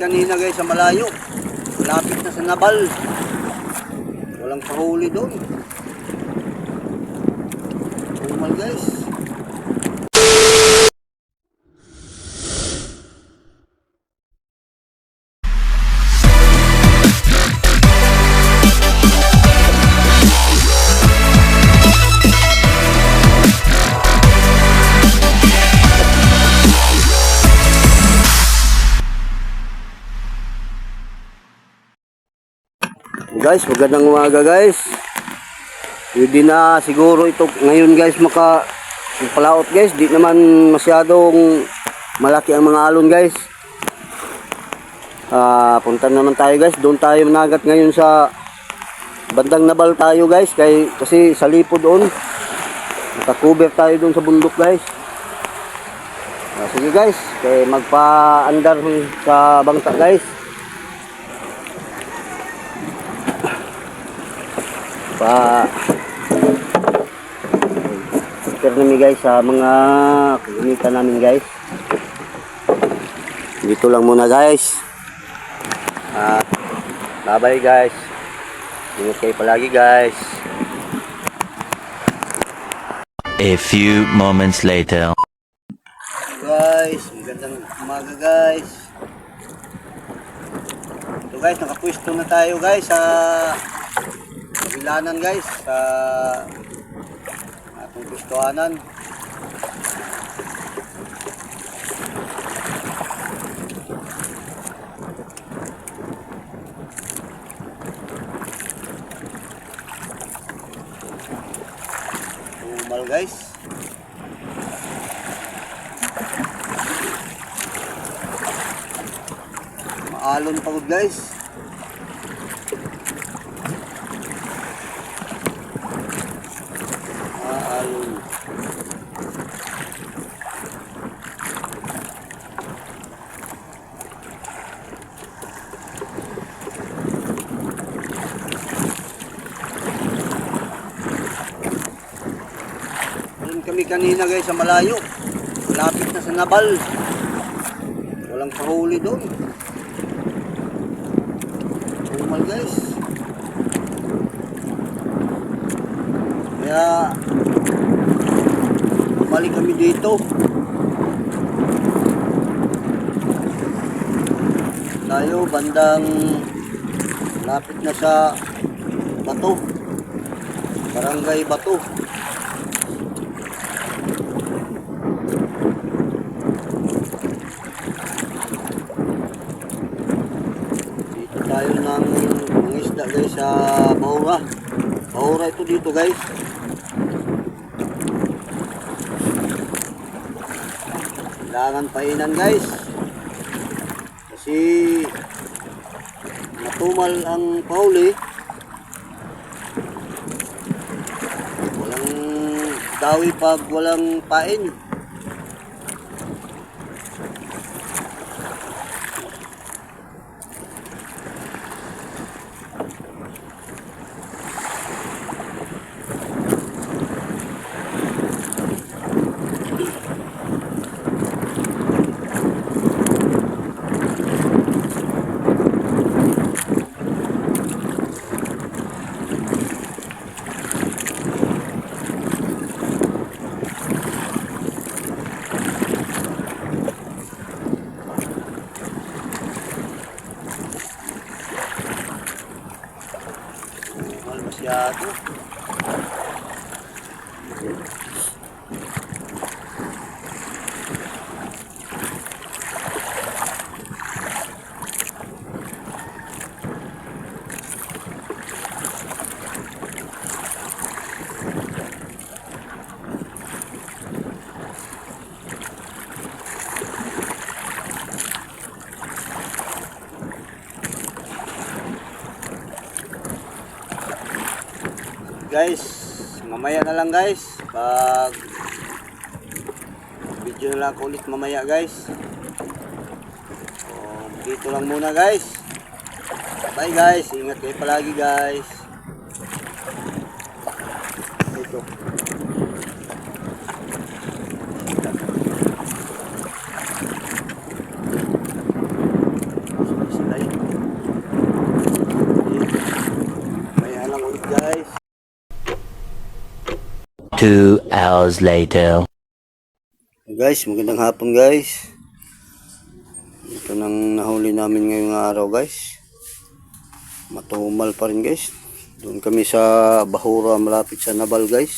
kanina guys sa malayo. Lapit na sa Nabal. Walang pahuli doon. Tumal guys. Guys, magandang umaga guys. Pwede na siguro ito ngayon guys makapalaot guys. Di naman masyadong malaki ang mga alon guys. Punta naman tayo guys. Doon tayo managat ngayon sa bandang Nabal tayo guys. Kasi sa lipo doon. Nakakover tayo doon sa bundok guys. Sige guys, magpa-andar sa bangka guys. Share namin guys sa mga kumita namin guys. Dito lang muna guys. Bye bye guys. Ingat kayo palagi guys. A few moments later. Guys, magandang umaga guys. Ito guys, nakapwesto na tayo guys sa Bilanan guys, sa ating pwestuhanan. Tumal guys. Maalon pagod guys. Kami kanina guys sa malayo. Lapit na sa Nabal. Walang pahuli doon. Tumal guys. Kaya bumalik kami dito. Tayo bandang lapit na sa Bato. Barangay Bato. Tayo ng isda guys sa Bahura. Bahura ito dito guys. Kailangan painan guys. Kasi natumal ang pauli. Walang dawi pag walang pain. Masyado. Guys, mamaya na lang guys. Pag video na lang ulit mamaya guys. So, dito lang muna guys. Bye guys, ingat kayo palagi guys. Ito. 2 hours later. Guys, magandang hapon guys. Ito nang nahuli namin ngayong araw guys. Matumal pa rin guys. Doon kami sa Bahura malapit sa Nabal guys.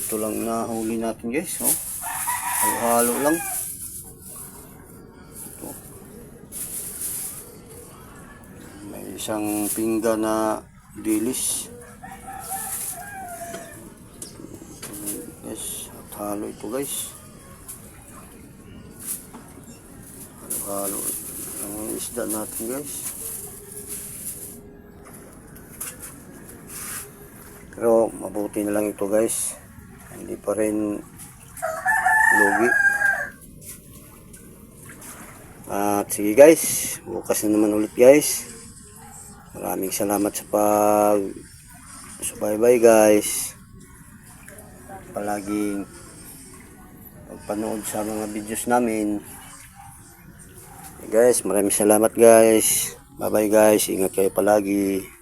Ito lang nahuli natin guys. Oh. Halo-halo lang. Ito. May isang pingga na dilis. Guys, at halo ito guys. Halo-halo ang isda natin guys. Pero mabuti na lang ito guys. Hindi pa rin lugi. At sige guys, bukas na naman ulit guys. Maraming salamat sa subaybay guys. Palaging magpanood sa mga videos namin. Guys, maraming salamat guys. Bye bye guys. Ingat kayo palagi.